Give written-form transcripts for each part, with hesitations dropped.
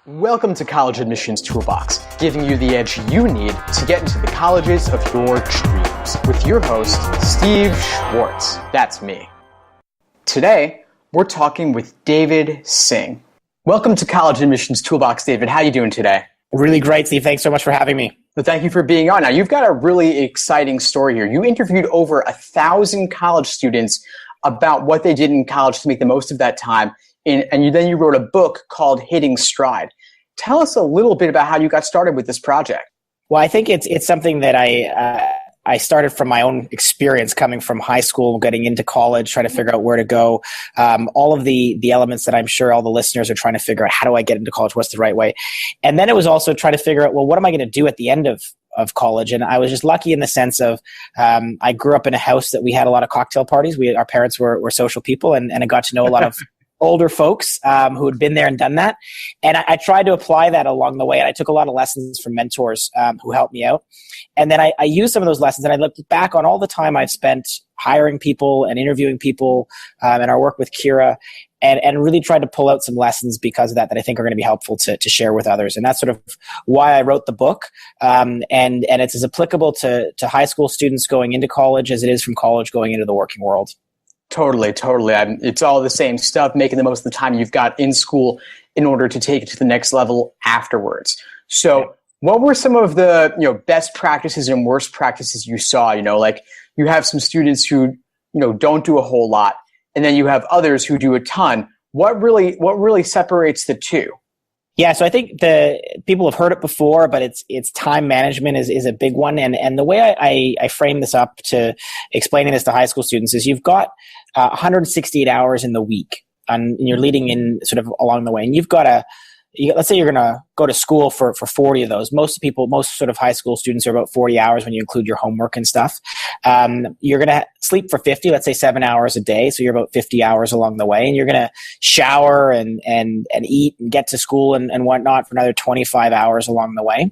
Welcome to College Admissions Toolbox, giving you the edge you need to get into the colleges of your dreams, with your host, Steve Schwartz. That's me. Today, we're talking with David Singh. Welcome to College Admissions Toolbox, David. How are you doing today? Really great, Steve. Thanks so much for having me. Well, thank you for being on. Now, you've got a really exciting story here. You interviewed over 1,000 college students about what they did in college to make the most of that time, and then you wrote a book called Hitting Stryde. Tell us a little bit about how you got started with this project. Well, I think it's something that I started from my own experience coming from high school, getting into college, trying to figure out where to go. All of the elements that I'm sure all the listeners are trying to figure out, how do I get into college? What's the right way? And then it was also trying to figure out, well, what am I going to do at the end of college? And I was just lucky in the sense of I grew up in a house that we had a lot of cocktail parties. Our parents were social people, and I got to know a lot of older folks who had been there and done that. And I tried to apply that along the way. And I took a lot of lessons from mentors who helped me out. And then I used some of those lessons, and I looked back on all the time I've spent hiring people and interviewing people and our work with Kira, and really tried to pull out some lessons because of that I think are going to be helpful to share with others. And that's sort of why I wrote the book. And it's as applicable to high school students going into college as it is from college going into the working world. Totally. It's all the same stuff, making the most of the time you've got in school in order to take it to the next level afterwards. So what were some of the best practices and worst practices you saw? Like you have some students who don't do a whole lot, and then you have others who do a ton. What really separates the two? Yeah, so I think the people have heard it before, but it's time management is a big one. And the way I frame this up to explaining this to high school students is you've got 168 hours in the week, and you're leading in sort of along the way. And you've got let's say you're going to go to school for 40 of those. Most sort of high school students are about 40 hours when you include your homework and stuff. You're going to sleep for 50, let's say 7 hours a day. So you're about 50 hours along the way, and you're going to shower and eat and get to school and whatnot for another 25 hours along the way.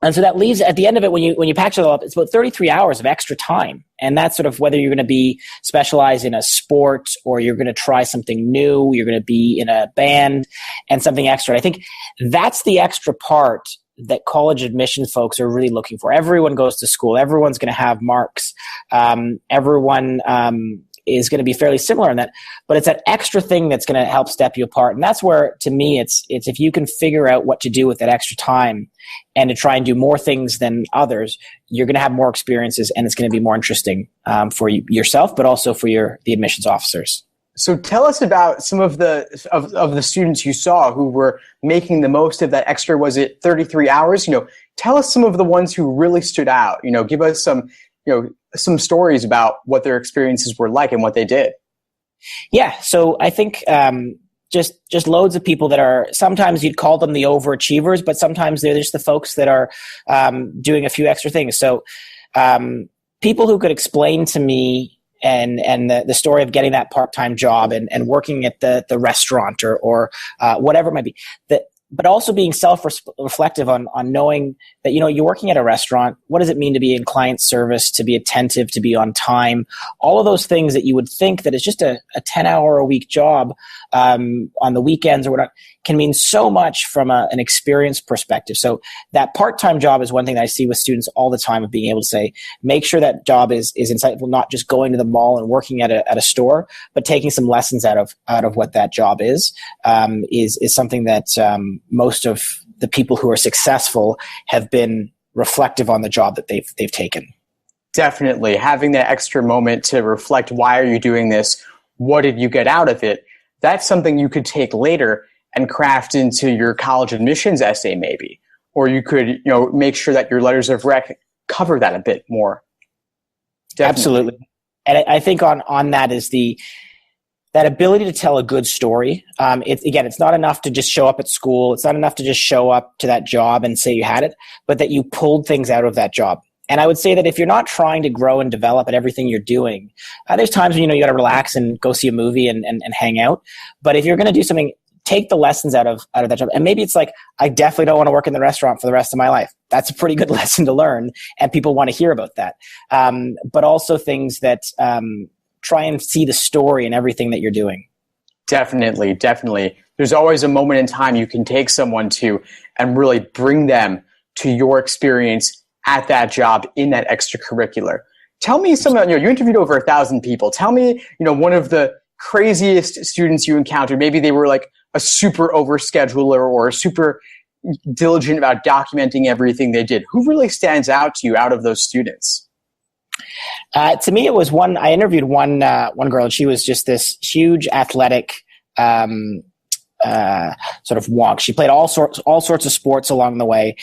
And so that leaves at the end of it, when you package it all up, it's about 33 hours of extra time. And that's sort of whether you're going to be specialized in a sport or you're going to try something new, you're going to be in a band and something extra. And I think that's the extra part that college admission folks are really looking for. Everyone goes to school. Everyone's going to have marks. Everyone is going to be fairly similar in that, but it's that extra thing that's going to help step you apart. And that's where, to me, it's if you can figure out what to do with that extra time and to try and do more things than others, you're going to have more experiences, and it's going to be more interesting for yourself, but also for the admissions officers. So tell us about some of the students you saw who were making the most of that extra, was it 33 hours? Tell us some of the ones who really stood out. Give us some stories about what their experiences were like and what they did. Yeah. So I think just loads of people that are, sometimes you'd call them the overachievers, but sometimes they're just the folks that are doing a few extra things. So people who could explain to me and the story of getting that part-time job and working at the restaurant or whatever it might be, but also being self-reflective on knowing that, you're working at a restaurant. What does it mean to be in client service, to be attentive, to be on time? All of those things that you would think that it's just a 10-hour-a-week job on the weekends or whatnot can mean so much from an experience perspective. So that part-time job is one thing that I see with students all the time, of being able to say, make sure that job is insightful, not just going to the mall and working at a store, but taking some lessons out of what that job is something that most of the people who are successful have been reflective on the job that they've taken. Definitely. Having that extra moment to reflect, why are you doing this? What did you get out of it? That's something you could take later and craft into your college admissions essay maybe. Or you could, make sure that your letters of rec cover that a bit more. Definitely. Absolutely. And I think on that is that ability to tell a good story. It's not enough to just show up at school. It's not enough to just show up to that job and say you had it, but that you pulled things out of that job. And I would say that if you're not trying to grow and develop at everything you're doing, there's times when, you got to relax and go see a movie and hang out. But if you're going to do something, take the lessons out of that job. And maybe it's like, I definitely don't want to work in the restaurant for the rest of my life. That's a pretty good lesson to learn, and people want to hear about that. But also things that try and see the story in everything that you're doing. Definitely, definitely. There's always a moment in time you can take someone to and really bring them to your experience at that job in that extracurricular. Tell me you interviewed over 1,000 people. Tell me, one of the craziest students you encountered. Maybe they were like a super overscheduler or super diligent about documenting everything they did. Who really stands out to you out of those students? To me, it was one. I interviewed one girl, and she was just this huge athletic sort of wonk. She played all sorts of sports along the way,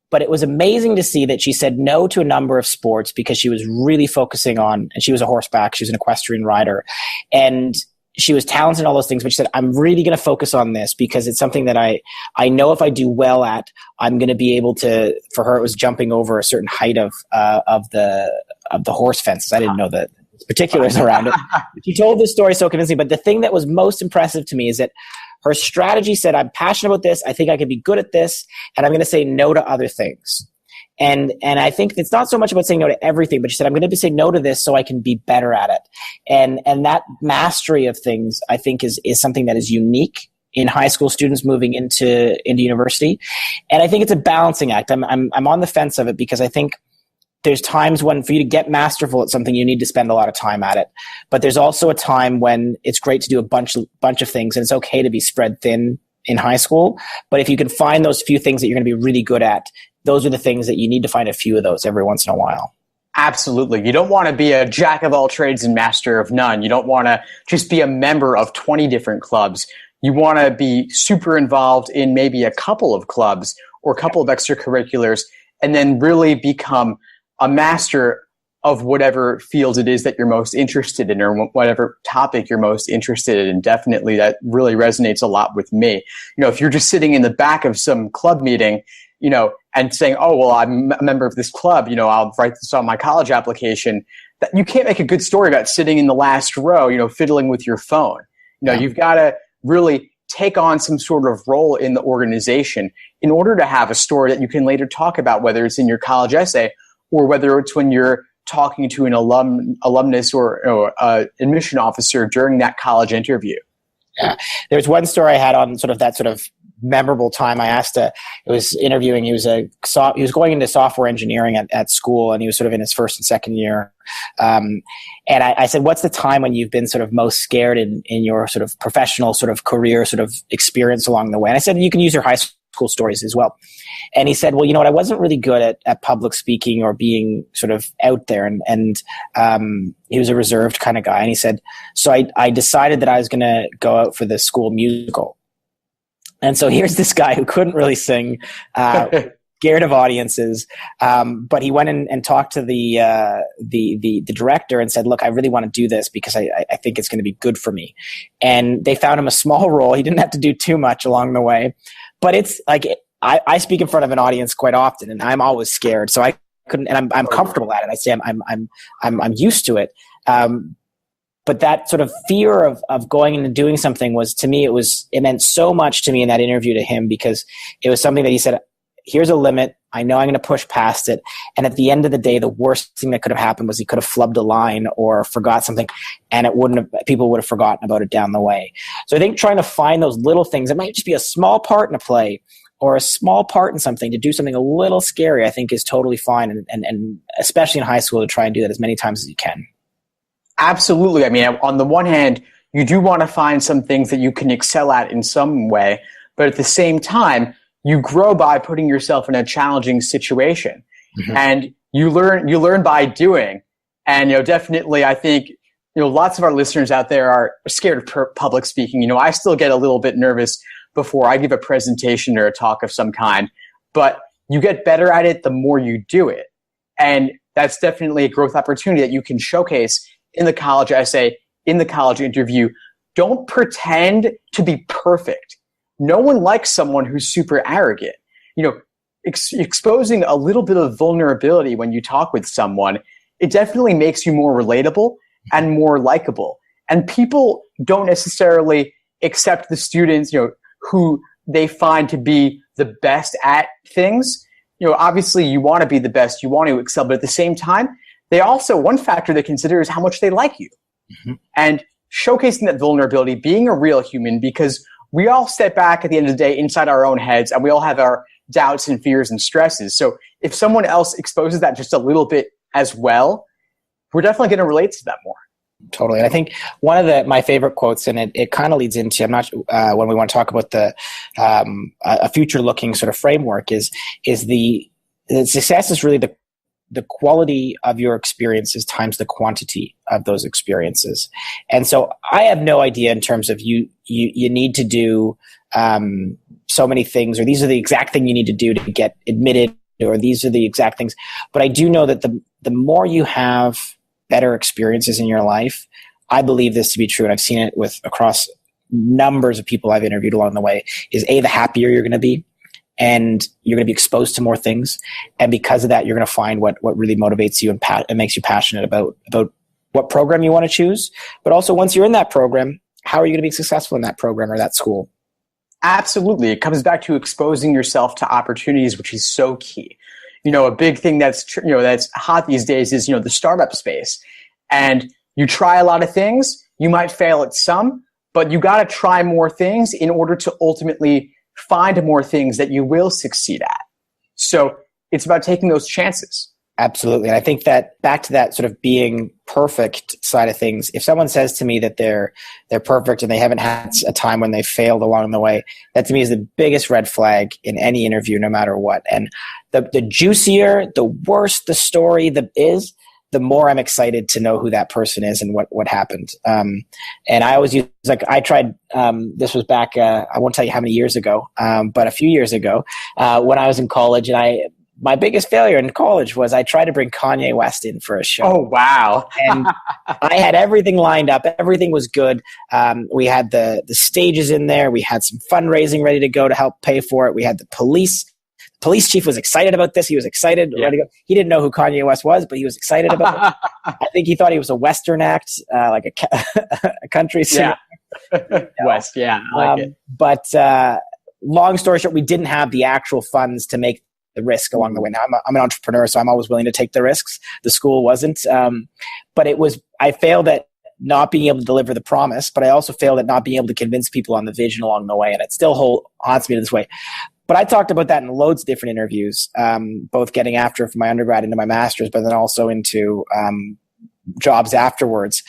but it was amazing to see that she said no to a number of sports because she was really focusing on, and she was a horseback, she was an equestrian rider, and she was talented in all those things, but she said, I'm really going to focus on this because it's something that I know if I do well at, I'm going to be able to, for her, it was jumping over a certain height of the horse fences. I didn't know the particulars around it. She told this story so convincingly, but the thing that was most impressive to me is that her strategy said, I'm passionate about this. I think I can be good at this, and I'm going to say no to other things. And I think it's not so much about saying no to everything, but she said, I'm going to say no to this so I can be better at it. And that mastery of things, I think, is something that is unique in high school students moving into university. And I think it's a balancing act. I'm on the fence of it because I think there's times when for you to get masterful at something, you need to spend a lot of time at it. But there's also a time when it's great to do a bunch of things, and it's okay to be spread thin in high school. But if you can find those few things that you're going to be really good at, those are the things that you need to find a few of those every once in a while. Absolutely. You don't want to be a jack of all trades and master of none. You don't want to just be a member of 20 different clubs. You want to be super involved in maybe a couple of clubs or a couple of extracurriculars, and then really become a master of whatever field it is that you're most interested in, or whatever topic you're most interested in. And definitely that really resonates a lot with me. If you're just sitting in the back of some club meeting, and saying, oh, well, I'm a member of this club, I'll write this on my college application, that you can't make a good story about sitting in the last row, fiddling with your phone. You've got to really take on some sort of role in the organization in order to have a story that you can later talk about, whether it's in your college essay or whether it's when you're talking to an alumnus or admission officer during that college interview. Yeah. There's one story I had on sort of that sort of memorable time. I asked it was interviewing. He was going into software engineering at school, and he was sort of in his first and second year. And I said, what's the time when you've been sort of most scared in your sort of professional sort of career sort of experience along the way? And I said, you can use your high school stories as well. And he said, well, you know what? I wasn't really good at public speaking or being sort of out there. And he was a reserved kind of guy. And he said, so I decided that I was going to go out for the school musical. And so here's this guy who couldn't really sing, scared of audiences, but he went in and talked to the director and said, look, I really want to do this because I think it's going to be good for me. And they found him a small role. He didn't have to do too much along the way. But it's like I speak in front of an audience quite often, and I'm always scared. So I couldn't, and I'm comfortable at it. I say I'm used to it. But that sort of fear of going in and doing something was, to me, it meant so much to me in that interview to him, because it was something that he said, here's a limit. I know I'm going to push past it. And at the end of the day, the worst thing that could have happened was he could have flubbed a line or forgot something, and people would have forgotten about it down the way. So I think trying to find those little things, it might just be a small part in a play or a small part in something, to do something a little scary, I think is totally fine. And especially in high school, to try and do that as many times as you can. Absolutely. I mean, on the one hand, you do want to find some things that you can excel at in some way, but at the same time, you grow by putting yourself in a challenging situation. Mm-hmm. And you learn by doing. And, definitely, I think, lots of our listeners out there are scared of public speaking. I still get a little bit nervous before I give a presentation or a talk of some kind, but you get better at it the more you do it. And that's definitely a growth opportunity that you can showcase in the college essay, in the college interview. Don't pretend to be perfect. No one likes someone who's super arrogant. Exposing a little bit of vulnerability when you talk with someone, it definitely makes you more relatable and more likable. And people don't necessarily accept the students, who they find to be the best at things. Obviously you want to be the best, you want to excel, but at the same time, one factor they consider is how much they like you. Mm-hmm. And showcasing that vulnerability, being a real human, because we all step back at the end of the day inside our own heads, and we all have our doubts and fears and stresses. So if someone else exposes that just a little bit as well, we're definitely going to relate to that more. Totally. And I think one of my favorite quotes, and it kind of leads into, I'm not when we want to talk about a future looking sort of framework, is the success is really the quality of your experiences times the quantity of those experiences. And so I have no idea in terms of you need to do so many things, or these are the exact thing you need to do to get admitted, or these are the exact things. But I do know that the more you have better experiences in your life, I believe this to be true, and I've seen it across numbers of people I've interviewed along the way, is the happier you're going to be, and you're going to be exposed to more things. And because of that, you're going to find what really motivates you and makes you passionate about what program you want to choose. But also, once you're in that program, how are you going to be successful in that program or that school? Absolutely. It comes back to exposing yourself to opportunities, which is so key. A big thing that's hot these days is, the startup space. And you try a lot of things, you might fail at some, but you got to try more things in order to ultimately find more things that you will succeed at. So it's about taking those chances. Absolutely. And I think that back to that sort of being perfect side of things, if someone says to me that they're perfect and they haven't had a time when they failed along the way, that to me is the biggest red flag in any interview, no matter what. And the juicier, the worse the story is, the more I'm excited to know who that person is and what happened. And I always use, I tried, this was back, I won't tell you how many years ago, but a few years ago, when I was in college, and my biggest failure in college was I tried to bring Kanye West in for a show. Oh, wow. And I had everything lined up. Everything was good. We had the stages in there. We had some fundraising ready to go to help pay for it. We had the police. The police chief was excited about this. He was excited. Yeah. Ready to go. He didn't know who Kanye West was, but he was excited about it. I think he thought he was a Western act, like a country singer. Yeah. West, yeah. I like it. But long story short, we didn't have the actual funds to make the risk along the way. Now I'm an entrepreneur, so I'm always willing to take the risks. The school wasn't, but I failed at not being able to deliver the promise, but I also failed at not being able to convince people on the vision along the way. And it still haunts me to this way. But I talked about that in loads of different interviews, both getting after it from my undergrad into my master's, but then also into jobs afterwards.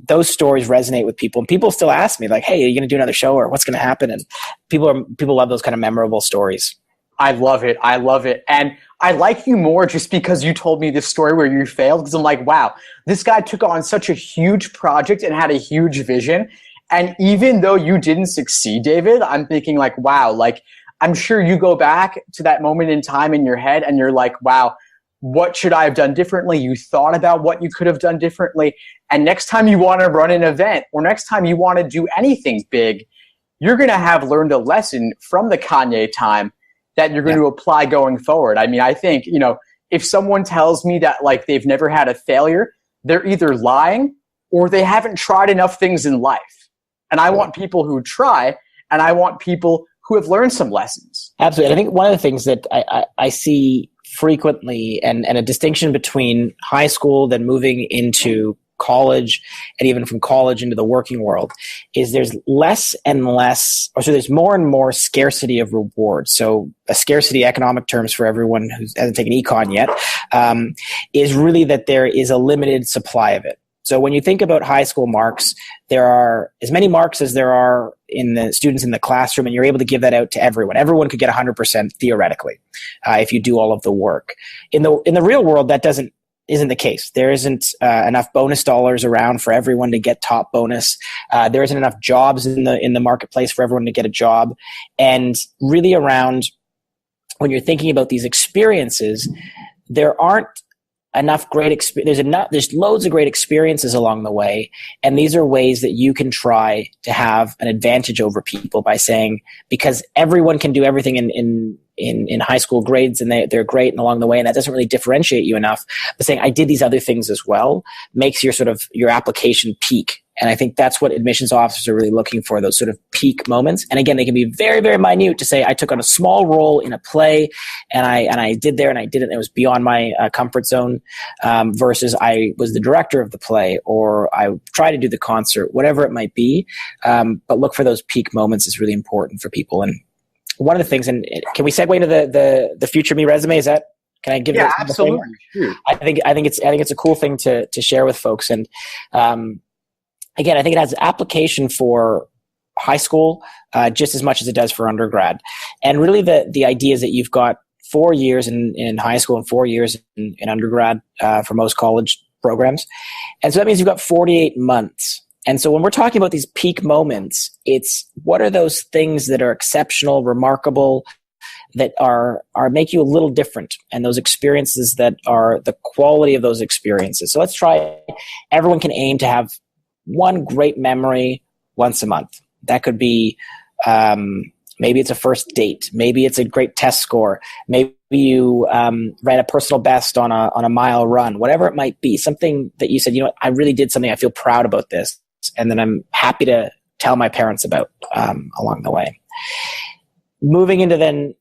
Those stories resonate with people, and people still ask me like, "Hey, are you going to do another show, or what's going to happen?" And people love those kind of memorable stories. I love it. And I like you more just because you told me this story where you failed, because I'm like, wow, this guy took on such a huge project and had a huge vision. And even though you didn't succeed, David, I'm thinking like, wow, like I'm sure you go back to that moment in time in your head and you're like, wow, what should I have done differently? You thought about what you could have done differently. And next time you want to run an event, or next time you want to do anything big, you're going to have learned a lesson from the Kanye time that you're going to apply going forward. I mean, I think, if someone tells me that like they've never had a failure, they're either lying or they haven't tried enough things in life. And I want people who try, and I want people who have learned some lessons. Absolutely. I think one of the things that I see frequently, and a distinction between high school, then moving into college, and even from college into the working world, is there's less and less, or so there's more and more scarcity of reward. So a scarcity economic terms for everyone who hasn't taken econ yet, is really that there is a limited supply of it. So when you think about high school marks, there are as many marks as there are in the students in the classroom, and you're able to give that out to everyone. Everyone could get 100% theoretically, if you do all of the work. In the real world, that isn't the case. There isn't enough bonus dollars around for everyone to get top bonus. There isn't enough jobs in the marketplace for everyone to get a job. And really around, when you're thinking about these experiences, there aren't enough great there's loads of great experiences along the way, and these are ways that you can try to have an advantage over people by saying, because everyone can do everything in high school grades, and they're great and along the way, and that doesn't really differentiate you enough, but saying I did these other things as well makes your application peak And I think that's what admissions officers are really looking for, those sort of peak moments. And again, they can be very, very minute to say, I took on a small role in a play and I did there and I did it. And it was beyond my comfort zone, versus I was the director of the play or I tried to do the concert, whatever it might be. But look for those peak moments is really important for people. And one of the things, and can we segue into the future me resume? Is that, can I give Yeah, that absolutely. Sure. I think it's a cool thing to share with folks. And again, I think it has application for high school just as much as it does for undergrad. And really the idea is that you've got 4 years in high school and 4 years in undergrad for most college programs. And so that means you've got 48 months. And so when we're talking about these peak moments, it's what are those things that are exceptional, remarkable, that are make you a little different, and those experiences that are the quality of those experiences. So let's try, everyone can aim to have one great memory once a month. That could be, maybe it's a first date. Maybe it's a great test score. Maybe you ran a personal best on a mile run, whatever it might be, something that you said, you know what, I really did something. I feel proud about this. And then I'm happy to tell my parents about along the way. Moving into then,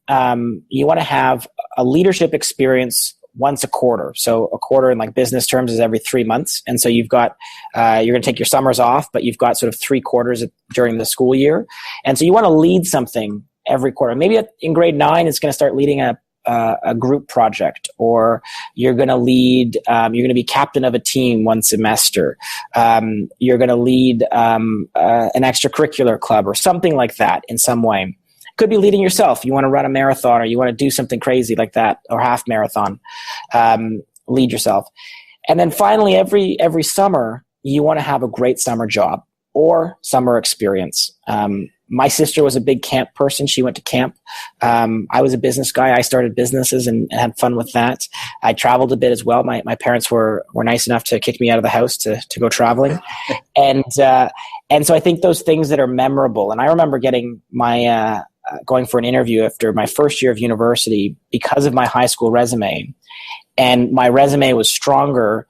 you want to have a leadership experience once a quarter. So a quarter in like business terms is every 3 months. And so you've got, you're going to take your summers off, but you've got sort of 3 quarters during the school year. And so you want to lead something every quarter. Maybe in grade 9, it's going to start leading a group project, or you're going to lead, you're going to be captain of a team one semester. You're going to lead an extracurricular club or something like that in some way. Could be leading yourself. You want to run a marathon or you want to do something crazy like that, or half marathon. Lead yourself. And then finally, every summer, you want to have a great summer job or summer experience. My sister was a big camp person. She went to camp. I was a business guy. I started businesses and had fun with that. I traveled a bit as well. My parents were nice enough to kick me out of the house to go traveling. And so I think those things that are memorable, and I remember getting my, going for an interview after my first year of university because of my high school resume. And my resume was stronger,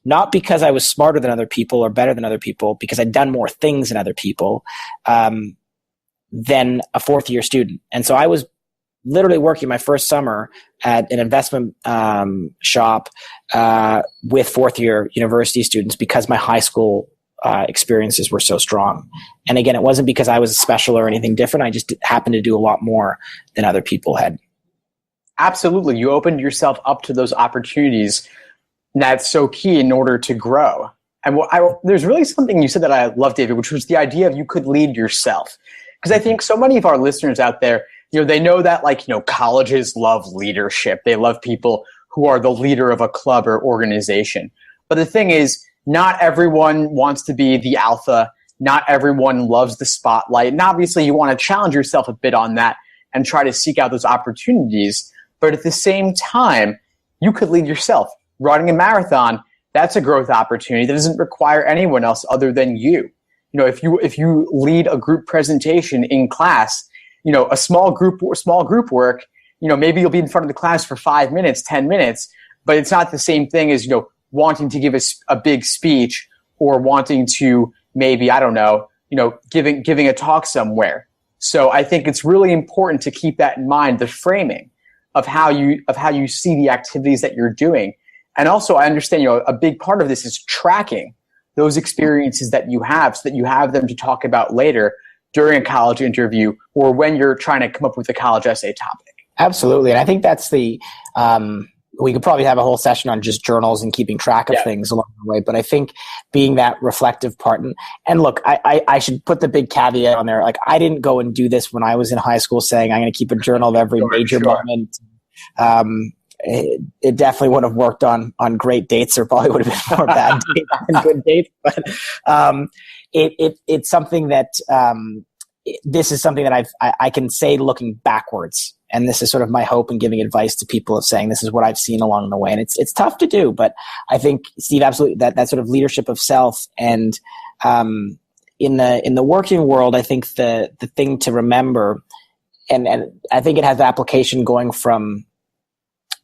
not because I was smarter than other people or better than other people, because I'd done more things than other people, than a fourth year student. And so I was literally working my first summer at an investment shop with fourth year university students because my high school experiences were so strong. And again, it wasn't because I was special or anything different. I just happened to do a lot more than other people had. Absolutely. You opened yourself up to those opportunities. That's so key in order to grow. And there's really something you said that I love, David, which was the idea of you could lead yourself. Because I think so many of our listeners out there, they know that colleges love leadership. They love people who are the leader of a club or organization. But the thing is, not everyone wants to be the alpha. Not everyone loves the spotlight. And obviously you want to challenge yourself a bit on that and try to seek out those opportunities. But at the same time, you could lead yourself. Running a marathon, that's a growth opportunity that doesn't require anyone else other than you. If you lead a group presentation in class, a small group work, maybe you'll be in front of the class for 5 minutes, 10 minutes, but it's not the same thing as, wanting to give a big speech or wanting to maybe, giving a talk somewhere. So I think it's really important to keep that in mind, the framing of how you see the activities that you're doing. And also I understand, a big part of this is tracking those experiences that you have so that you have them to talk about later during a college interview or when you're trying to come up with a college essay topic. Absolutely. And I think that's we could probably have a whole session on just journals and keeping track of things along the way. But I think being that reflective part, and look, I should put the big caveat on there. I didn't go and do this when I was in high school saying I'm going to keep a journal of every major moment. It definitely would have worked on great dates. There probably would have been more bad dates than good dates. But it's something that this is something that I can say looking backwards. And this is sort of my hope in giving advice to people of saying, this is what I've seen along the way. And it's tough to do, but I think, Steve, absolutely that sort of leadership of self. And in the working world, I think the thing to remember, and I think it has application going from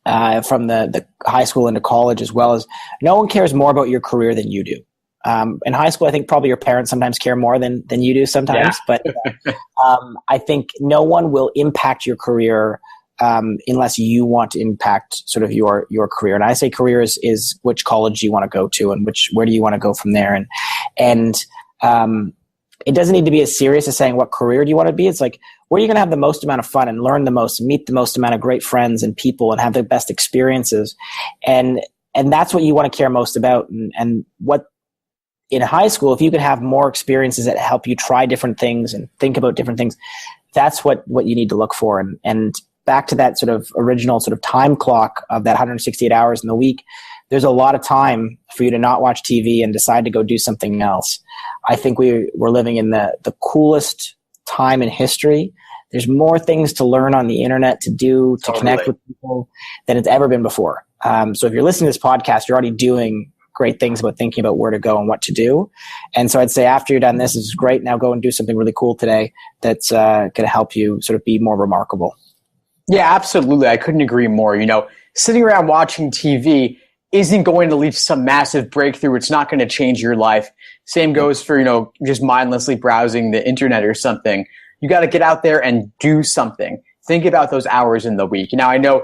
the high school into college as well, as no one cares more about your career than you do. In high school, I think probably your parents sometimes care more than you do sometimes. Yeah. But I think no one will impact your career unless you want to impact sort of your career. And I say career is which college you want to go to and where do you want to go from there. And it doesn't need to be as serious as saying what career do you want to be. It's like, where are you going to have the most amount of fun and learn the most, meet the most amount of great friends and people and have the best experiences. And that's what you want to care most about. And what in high school, if you could have more experiences that help you try different things and think about different things, that's what you need to look for. And back to that sort of original sort of time clock of that 168 hours in the week, there's a lot of time for you to not watch TV and decide to go do something else. I think we're living in the coolest time in history. There's more things to learn on the internet to do, to connect with people than it's ever been before. So if you're listening to this podcast, you're already doing great things about thinking about where to go and what to do. And so I'd say after you're done this is great. Now go and do something really cool today that's going to help you sort of be more remarkable. Yeah, absolutely. I couldn't agree more. Sitting around watching TV isn't going to lead to some massive breakthrough. It's not going to change your life. Same goes for, just mindlessly browsing the internet or something. You got to get out there and do something. Think about those hours in the week. Now, I know,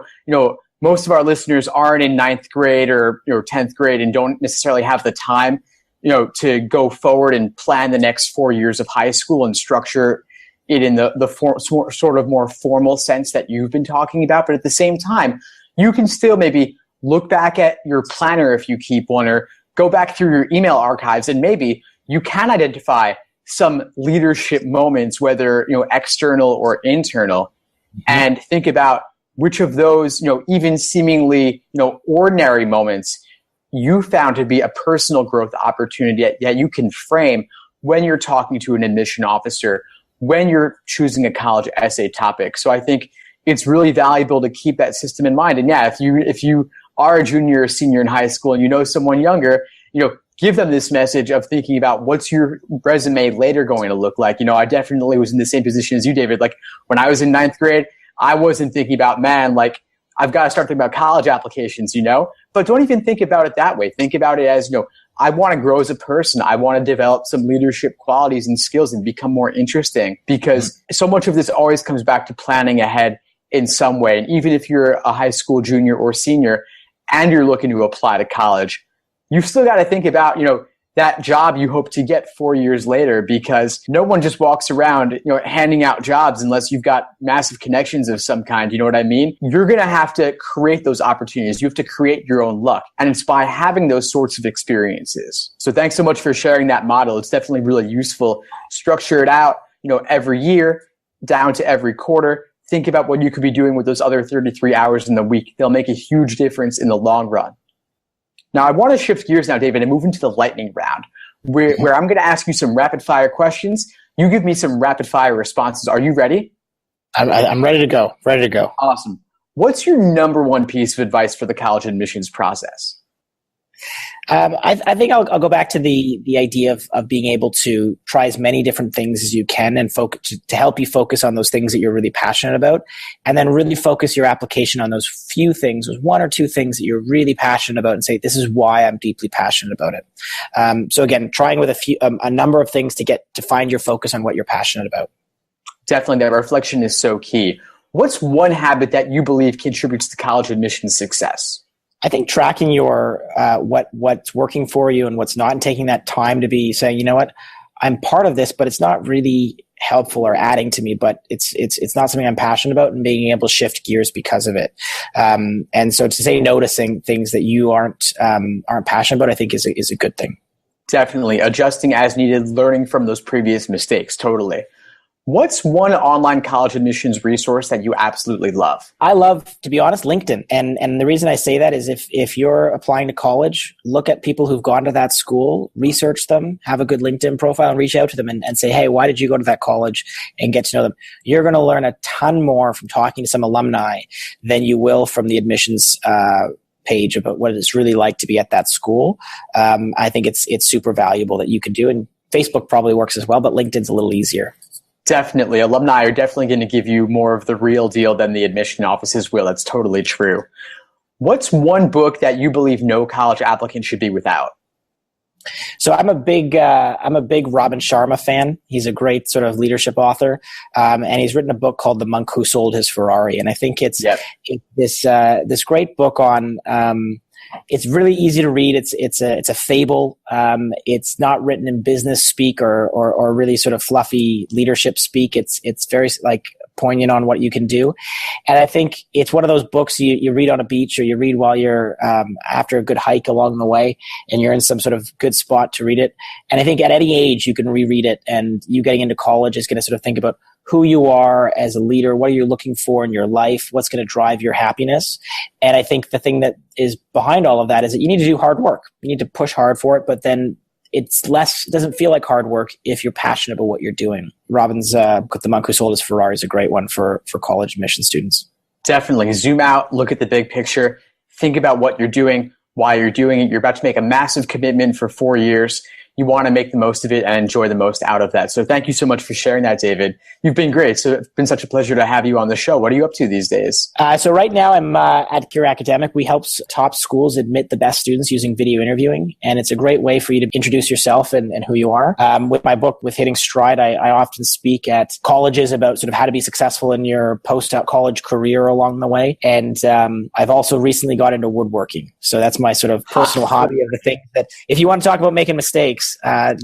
most of our listeners aren't in 9th grade or 10th grade and don't necessarily have the time, to go forward and plan the next 4 years of high school and structure it in the sort of more formal sense that you've been talking about. But at the same time, you can still maybe look back at your planner if you keep one, or go back through your email archives, and maybe you can identify some leadership moments, whether external or internal, and think about which of those even seemingly ordinary moments you found to be a personal growth opportunity that you can frame when you're talking to an admission officer, when you're choosing a college essay topic. So I think it's really valuable to keep that system in mind. And yeah, if you are a junior or senior in high school and you know someone younger, give them this message of thinking about what's your resume later going to look like. I definitely was in the same position as you, David. Like when I was in 9th grade, I wasn't thinking about, I've got to start thinking about college applications, but don't even think about it that way. Think about it as, I want to grow as a person. I want to develop some leadership qualities and skills and become more interesting, because so much of this always comes back to planning ahead in some way. And even if you're a high school junior or senior and you're looking to apply to college, you've still got to think about, that job you hope to get 4 years later, because no one just walks around, handing out jobs unless you've got massive connections of some kind. You know what I mean? You're going to have to create those opportunities. You have to create your own luck. And it's by having those sorts of experiences. So thanks so much for sharing that model. It's definitely really useful. Structure it out, every year down to every quarter. Think about what you could be doing with those other 33 hours in the week. They'll make a huge difference in the long run. Now, I want to shift gears now, David, and move into the lightning round, where I'm going to ask you some rapid-fire questions. You give me some rapid-fire responses. Are you ready? I'm ready to go. Ready to go. Awesome. What's your number one piece of advice for the college admissions process? I think I'll go back to the idea of being able to try as many different things as you can and focus to help you focus on those things that you're really passionate about, and then really focus your application on those few things, those one or two things that you're really passionate about, and say, this is why I'm deeply passionate about it. So again, trying with a number of things to find your focus on what you're passionate about. Definitely, that reflection is so key. What's one habit that you believe contributes to college admissions success? I think tracking your what's working for you and what's not, and taking that time to be saying, I'm part of this, but it's not really helpful or adding to me, but it's not something I'm passionate about, and being able to shift gears because of it. And so to say noticing things that you aren't passionate about, I think is a good thing. Definitely adjusting as needed, learning from those previous mistakes. Totally. What's one online college admissions resource that you absolutely love? I love, to be honest, LinkedIn. And the reason I say that is if you're applying to college, look at people who've gone to that school, research them, have a good LinkedIn profile, and reach out to them and say, hey, why did you go to that college, and get to know them. You're going to learn a ton more from talking to some alumni than you will from the admissions page about what it's really like to be at that school. I think it's super valuable that you can do. And Facebook probably works as well, but LinkedIn's a little easier. Definitely. Alumni are definitely going to give you more of the real deal than the admission offices will. That's totally true. What's one book that you believe no college applicant should be without? So I'm a big Robin Sharma fan. He's a great sort of leadership author, and he's written a book called The Monk Who Sold His Ferrari. And I think it's this great book on. It's really easy to read. It's a fable. It's not written in business speak or really sort of fluffy leadership speak. It's very like poignant on what you can do. And I think it's one of those books you read on a beach, or you read while you're after a good hike along the way, and you're in some sort of good spot to read it. And I think at any age you can reread it, and you getting into college is going to sort of think about who you are as a leader, what are you looking for in your life, what's going to drive your happiness. And I think the thing that is behind all of that is that you need to do hard work. You need to push hard for it, but then it doesn't feel like hard work if you're passionate about what you're doing. Robin's The Monk Who Sold His Ferrari is a great one for college admission students. Definitely. Zoom out, look at the big picture, think about what you're doing, why you're doing it. You're about to make a massive commitment for 4 years. You want to make the most of it and enjoy the most out of that. So thank you so much for sharing that, David. You've been great. So it's been such a pleasure to have you on the show. What are you up to these days? So right now I'm at Cure Academic. We help top schools admit the best students using video interviewing. And it's a great way for you to introduce yourself and who you are. With my book, with Hitting Stryde, I often speak at colleges about sort of how to be successful in your post-college career along the way. And I've also recently got into woodworking. So that's my sort of personal hobby of the thing that if you want to talk about making mistakes, get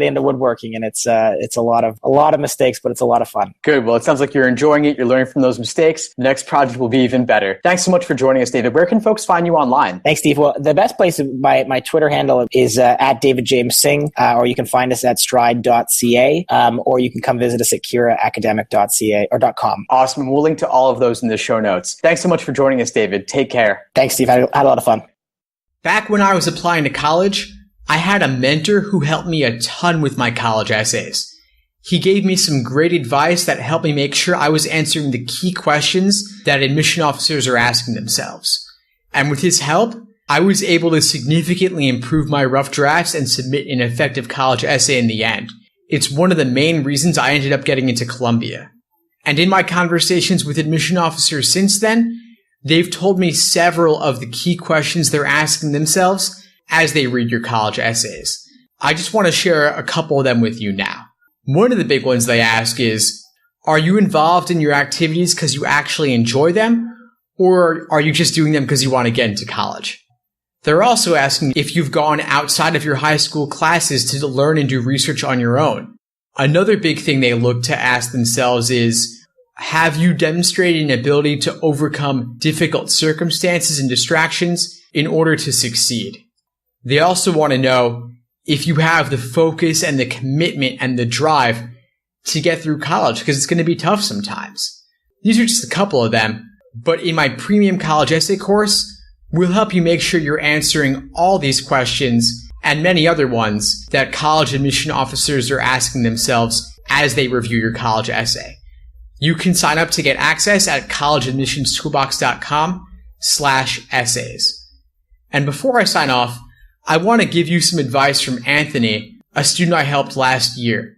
into woodworking, and it's a lot of mistakes, but it's a lot of fun. Good. Well, it sounds like you're enjoying it. You're learning from those mistakes. The next project will be even better. Thanks so much for joining us, David. Where can folks find you online? Thanks, Steve. Well, the best place, my Twitter handle is at David James Singh, or you can find us at stride.ca, or you can come visit us at kiraacademic.ca or .com. Awesome. We'll link to all of those in the show notes. Thanks so much for joining us, David. Take care. Thanks, Steve. I had a lot of fun. Back when I was applying to college, I had a mentor who helped me a ton with my college essays. He gave me some great advice that helped me make sure I was answering the key questions that admission officers are asking themselves. And with his help, I was able to significantly improve my rough drafts and submit an effective college essay in the end. It's one of the main reasons I ended up getting into Columbia. And in my conversations with admission officers since then, they've told me several of the key questions they're asking themselves as they read your college essays. I just want to share a couple of them with you now. One of the big ones they ask is, are you involved in your activities because you actually enjoy them, or are you just doing them because you want to get into college? They're also asking if you've gone outside of your high school classes to learn and do research on your own. Another big thing they look to ask themselves is, have you demonstrated an ability to overcome difficult circumstances and distractions in order to succeed? They also want to know if you have the focus and the commitment and the drive to get through college, because it's going to be tough sometimes. These are just a couple of them, but in my premium college essay course, we'll help you make sure you're answering all these questions and many other ones that college admission officers are asking themselves as they review your college essay. You can sign up to get access at collegeadmissionstoolbox.com/essays. And before I sign off, I want to give you some advice from Anthony, a student I helped last year.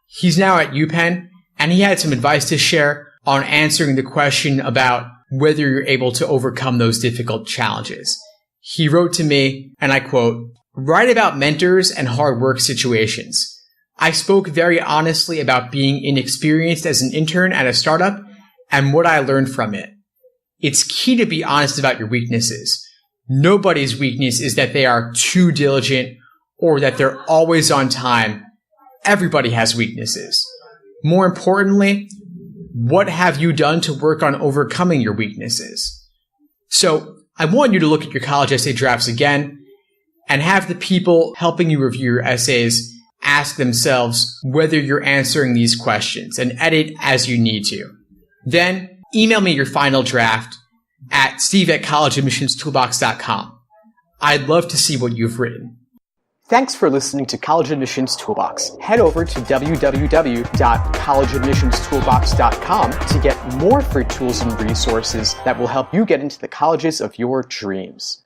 He's now at UPenn, and he had some advice to share on answering the question about whether you're able to overcome those difficult challenges. He wrote to me, and I quote, "Write about mentors and hard work situations. I spoke very honestly about being inexperienced as an intern at a startup and what I learned from it. It's key to be honest about your weaknesses. Nobody's weakness is that they are too diligent or that they're always on time. Everybody has weaknesses. More importantly, what have you done to work on overcoming your weaknesses?" So I want you to look at your college essay drafts again and have the people helping you review your essays ask themselves whether you're answering these questions and edit as you need to. Then email me your final draft at steve@collegeadmissionstoolbox.com. I'd love to see what you've written. Thanks for listening to College Admissions Toolbox. Head over to www.collegeadmissionstoolbox.com to get more free tools and resources that will help you get into the colleges of your dreams.